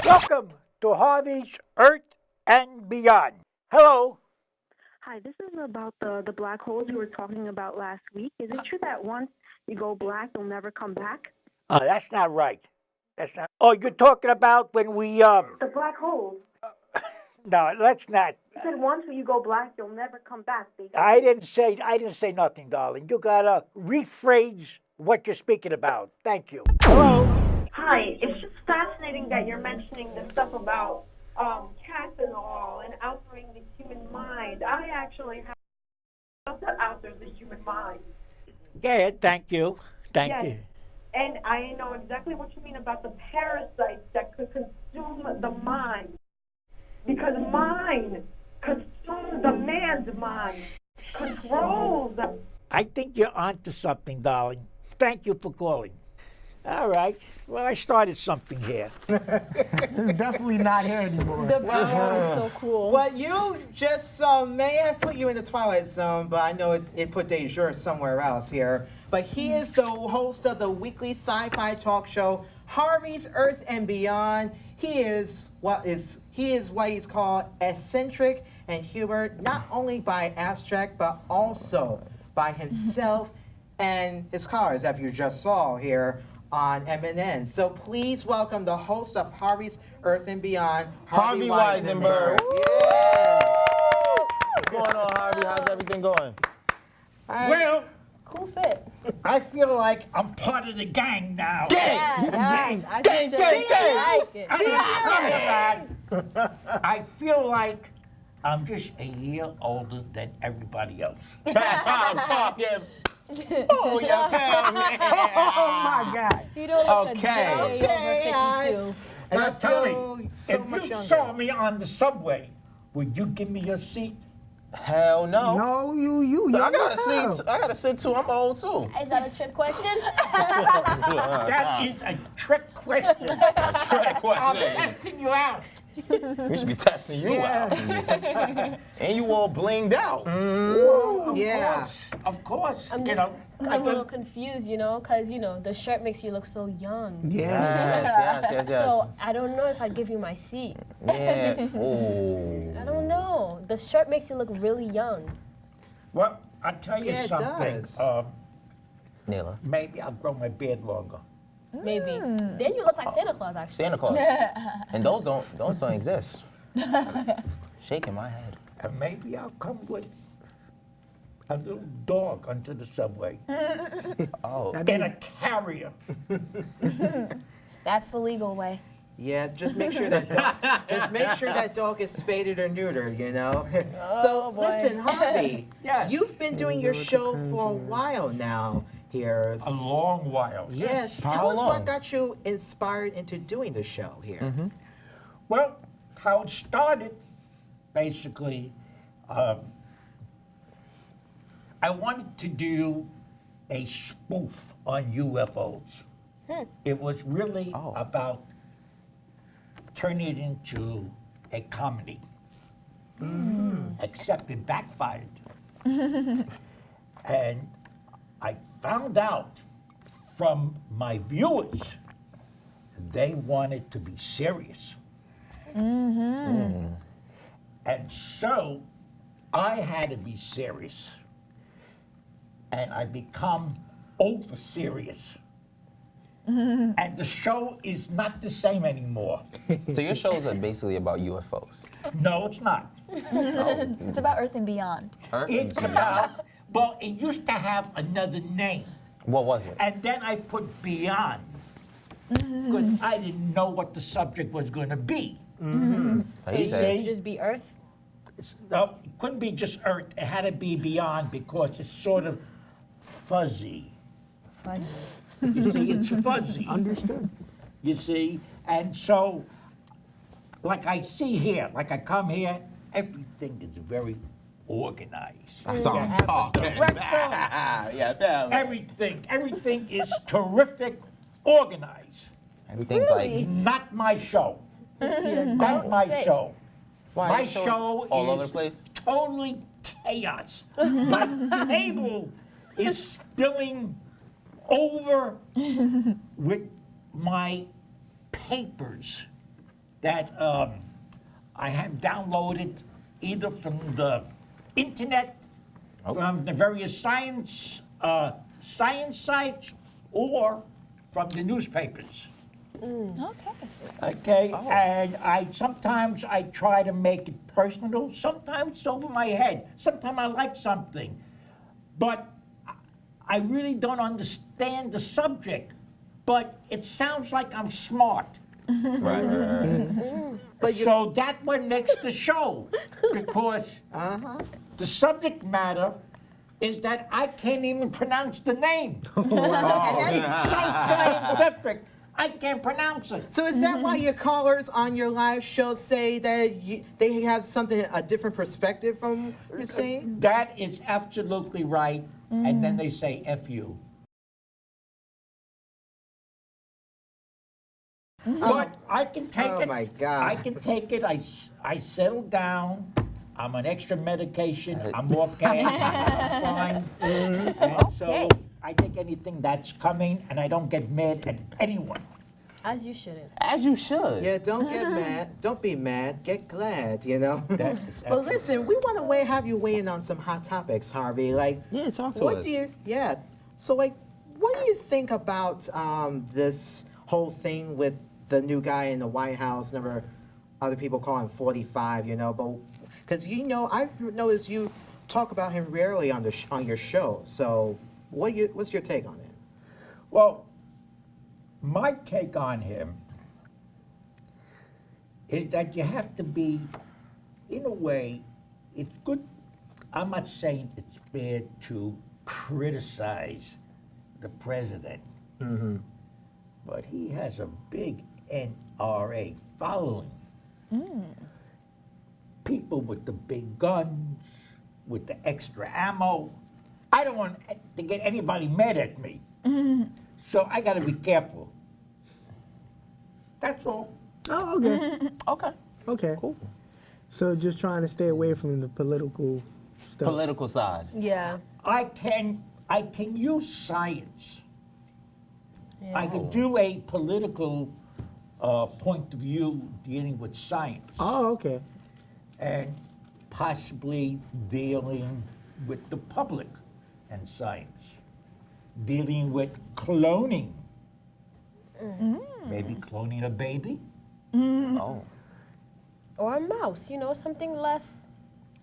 Welcome to Harvey's Earth and Beyond. Hello. Hi, this is about the black holes you were talking about last week. Is it true that once you go black, you'll never come back? That's not right. That's not. Oh, you're talking about when we The black holes. No, let's not. You said once you go black, you'll never come back. I didn't say nothing, darling. You gotta rephrase what you're speaking about. Thank you. Hello. Hi, it's just fascinating that you're mentioning the stuff about cats and all and altering the human mind. I actually have stuff that alters the human mind. Yeah, thank you. Thank Yes. you. And I know exactly what you mean about the parasites that could consume the mind. Because mind consumes the man's mind, controls. I think you're onto something, darling. Thank you for calling. All right. Well, I started something here. It's definitely not here anymore. The background is so cool. Well, you just may have put you in the Twilight Zone, but I know it put Dejour somewhere else here. But he is the host of the weekly sci-fi talk show, Harvey's Earth and Beyond. He is what he's called eccentric and humored, not only by abstract, but also by himself and his cars, as you just saw here on MNN. So please welcome the host of Harvey's Earth and Beyond, Harvey Wiesenberg. Yeah. What's going on, Harvey? How's everything going? Well, Cool fit. I feel like I'm part of the gang now. Yeah, nice. I gang, should gang, gang. like it. I feel like I'm just a year older than everybody else. I'm talking. Oh, yeah, man. Oh my God. You don't look Okay. a day over 52. And Now I tell feel me, so if much you younger. saw me on the subway, would you give me your seat? Hell no. No, you. I gotta sit too. I'm old too. Is that a trick question? That is a trick question. I'm Question. testing you out. We should be testing you out. And you all blinged out. Yeah. Of course. I'm You just know, I'm a little confused, because, the shirt makes you look so young. Yes. So I don't know if I'd give you my seat. Yeah. Oh. I don't know. The shirt makes you look really young. well, I'll tell you Yeah, it something. does. Naila. Maybe I'll grow my beard longer. Maybe. Then you look like Santa Claus, actually. Santa Claus. And those don't exist. Shaking my head. And maybe I'll come with a little dog onto the subway Oh. in a carrier. That's the legal way. Yeah, just make sure that dog is spaded or neutered, So boy. listen, Harvey. Yes. You've been doing your show for a while now here. A long while. Yes. How Tell us long? what got you inspired into doing the show here. Well, how it started, basically, I wanted to do a spoof on UFOs. It was really about turning it into a comedy. Except it backfired. And I found out from my viewers, they wanted to be serious. And so I had to be serious. And I become over serious. And the show is not the same anymore. So your shows are basically about UFOs. No, it's not. It's about Earth and Beyond. Earth and It's Beyond. about, well, it used to have another name. What was it? And then I put Beyond. Because I didn't know what the subject was going to be. He So said, you just be Earth? No, it couldn't be just Earth. It had to be Beyond because it's sort of fuzzy. You see, it's fuzzy. Understood. You see? And so, like I see here, like I come here, everything is very organized. That's all I'm You have a talking director, about. Yeah, family. everything is terrific organized. Everything's Really? like, Not my show. Not Don't my say. show. why, My your show's show all is over the place? totally chaos. My table is spilling over with my papers that I have downloaded either from the internet, from the various science sites, or from the newspapers. Okay. Okay, and sometimes I try to make it personal. Sometimes it's over my head. Sometimes I like something, but I really don't understand the subject. But it sounds like I'm smart. But So that what makes the show, because the subject matter is that I can't even pronounce the name. It's so scientific, I can't pronounce it. So is that why your callers on your live show say that they have a different perspective from what you're saying? That is absolutely right, and then they say F you. But I can take it. Oh, my God. I can take it. I settle down. I'm on extra medication. I'm okay. I'm fine. And so I take anything that's coming, and I don't get mad at anyone. As you shouldn't. As you should. Yeah, don't get mad. Don't be mad. Get glad, you know? That is But listen, we want to have you weigh in on some hot topics, Harvey. Like, Yeah, talk to what us. do you, so like, what do you think about this whole thing with the new guy in the White House? Other people call him 45, you know, but, because, I've noticed you talk about him rarely on your show. So what's your take on it? Well, my take on him is that you have to be, in a way, it's good. I'm not saying it's bad to criticize the president, but he has a big NRA following. People with the big guns, with the extra ammo. I don't want to get anybody mad at me. So I got to be careful. That's all. Oh, okay. Okay. Okay. Cool. So just trying to stay away from the political stuff. Political side. Yeah. I can use science. I can do a political point of view dealing with science Oh, okay. and possibly dealing with the public and science, dealing with cloning, maybe cloning a baby. Oh. Or a mouse, something less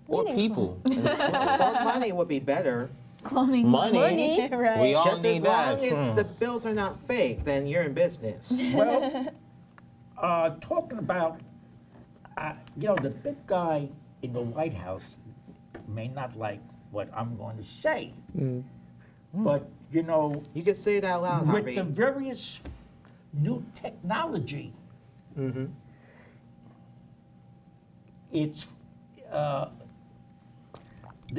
Or meaningful. people. Or money would be better. Cloning. Money. Right. We all Just need as that. long as the bills are not fake, then you're in business. Well, talking about, the big guy in the White House may not like what I'm going to say, but, You can say it out loud, with Harvey. the various new technology, it's the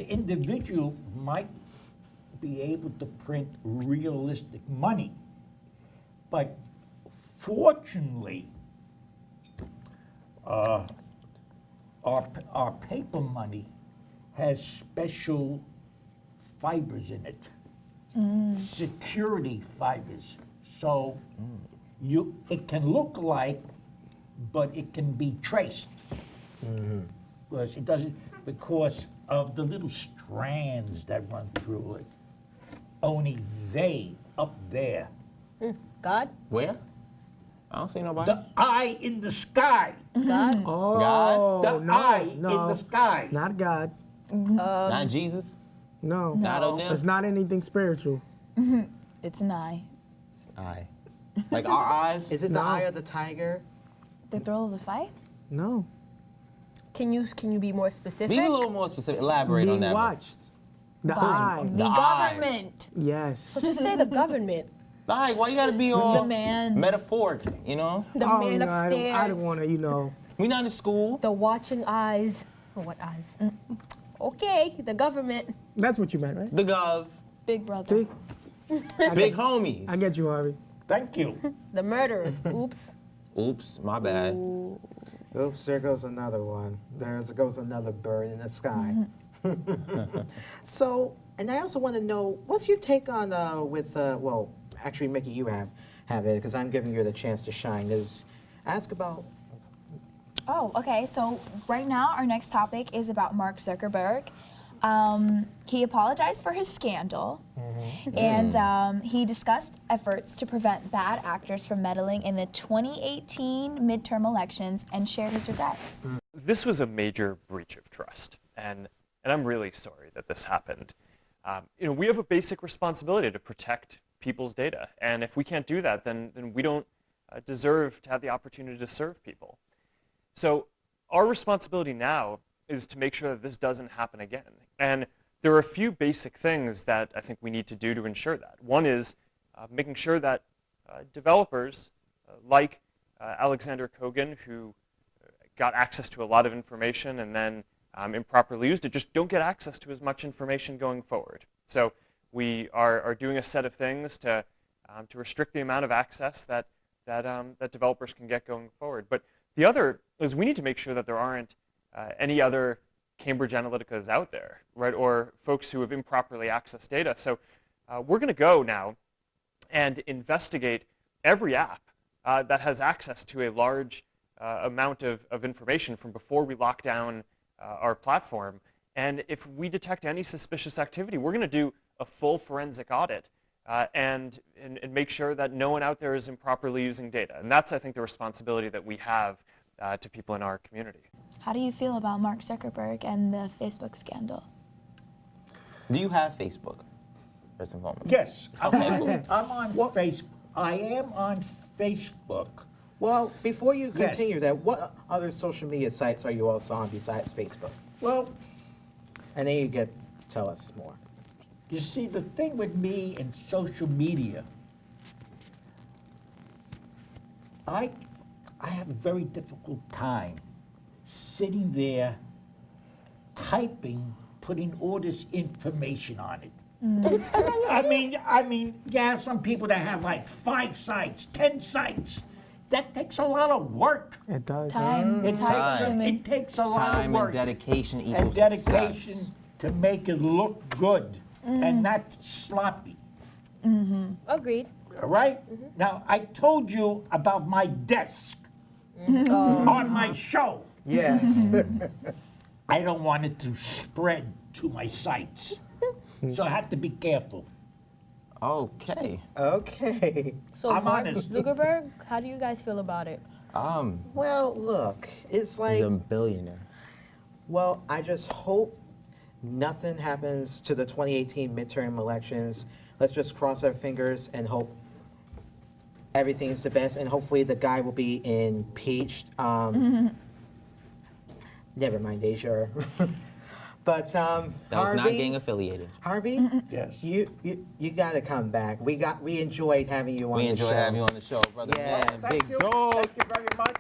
individual might be able to print realistic money, but fortunately, our paper money has special fibers in it, security fibers. So it can look like, but it can be traced. Because it doesn't, because of the little strands that run through it. Only they up there, God? Where? I don't see nobody. the eye in the sky, God? Oh, the no, eye in no. the sky. Not God. Not Jesus. No. Not Odell. It's not anything spiritual. It's an eye. Eye. Like our eyes. Is it No. the eye of the tiger? The thrill of the fight? No. Can you be more specific? Be a little more specific. Elaborate on Being that. watched. The eye. The eye. government. Yes. Just say the government. Like, why you gotta be all The man. metaphoric? The Oh, man no, upstairs. I don't want to, We not in school. The watching eyes. Oh, what eyes? Okay, the government. That's what you meant, right? The gov. Big brother. See? Big homies. I get you, Harvey. Thank you. The murderers. Oops. Oops, my bad. Oops, there goes another one. There goes another bird in the sky. So, and I also want to know, what's your take on well, actually, Mickey, you have it, because I'm giving you the chance to shine, is ask about Oh, okay. So right now, our next topic is about Mark Zuckerberg. He apologized for his scandal, and he discussed efforts to prevent bad actors from meddling in the 2018 midterm elections and shared his regrets. This was a major breach of trust, and I'm really sorry that this happened. We have a basic responsibility to protect people's data, and if we can't do that, then we don't deserve to have the opportunity to serve people. So our responsibility now is to make sure that this doesn't happen again. And there are a few basic things that I think we need to do to ensure that. One is making sure that developers like Alexander Kogan, who got access to a lot of information and then improperly used it, just don't get access to as much information going forward. So we are doing a set of things to restrict the amount of access that developers can get going forward. But the other is we need to make sure that there aren't any other Cambridge Analyticas out there, right, or folks who have improperly accessed data. So we're going to go now and investigate every app that has access to a large amount of information from before we lock down our platform. And if we detect any suspicious activity, we're going to do a full forensic audit and make sure that no one out there is improperly using data. And that's, I think, the responsibility that we have to people in our community. How do you feel about Mark Zuckerberg and the Facebook scandal? Do you have Facebook? First and foremost. Yes, Okay, cool. I'm on Facebook. I am on Facebook. Well, before you Yes. continue that, what other social media sites are you also on besides Facebook? Well, And then you get tell us more. you see, the thing with me and social media, I have a very difficult time sitting there typing, putting all this information on it. I mean, yeah, some people that have like 5 sites, 10 sites. That takes a lot of work. It does. Time consuming. It takes a lot of Time work. and dedication And equals dedication success. to make it look good and not sloppy. Agreed. All right? Now, I told you about my desk on my show. Yes. I don't want it to spread to my sites. So I have to be careful. Okay. Okay. So I'm Mark honest. Zuckerberg, how do you guys feel about it? Well, look, it's like, He's a billionaire. well, I just hope nothing happens to the 2018 midterm elections. Let's just cross our fingers and hope everything's the best, and hopefully the guy will be impeached. Never mind, Asia. But That was not Harvey, gang affiliated. Harvey, Yes. you got to come back. We enjoyed having you on We the enjoy show. having you on the show, brother. Yeah. Man, Thank big you. dog. Thank you very much.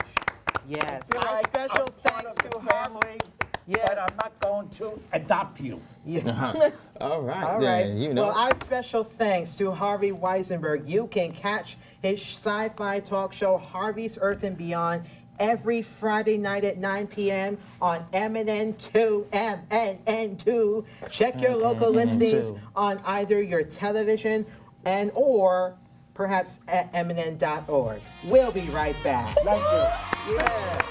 Yes. I feel Our like special I'm part thanks of to the family, Yeah. but I'm not going to adopt you. Yeah. All right, All then. right. You know. Well, our special thanks to Harvey Wiesenberg. You can catch his sci-fi talk show, Harvey's Earth and Beyond, every Friday night at 9 p.m. on MNN2, MNN2. Check your local listings on either your television and or perhaps at MNN.org. We'll be right back. Thank you. Yeah.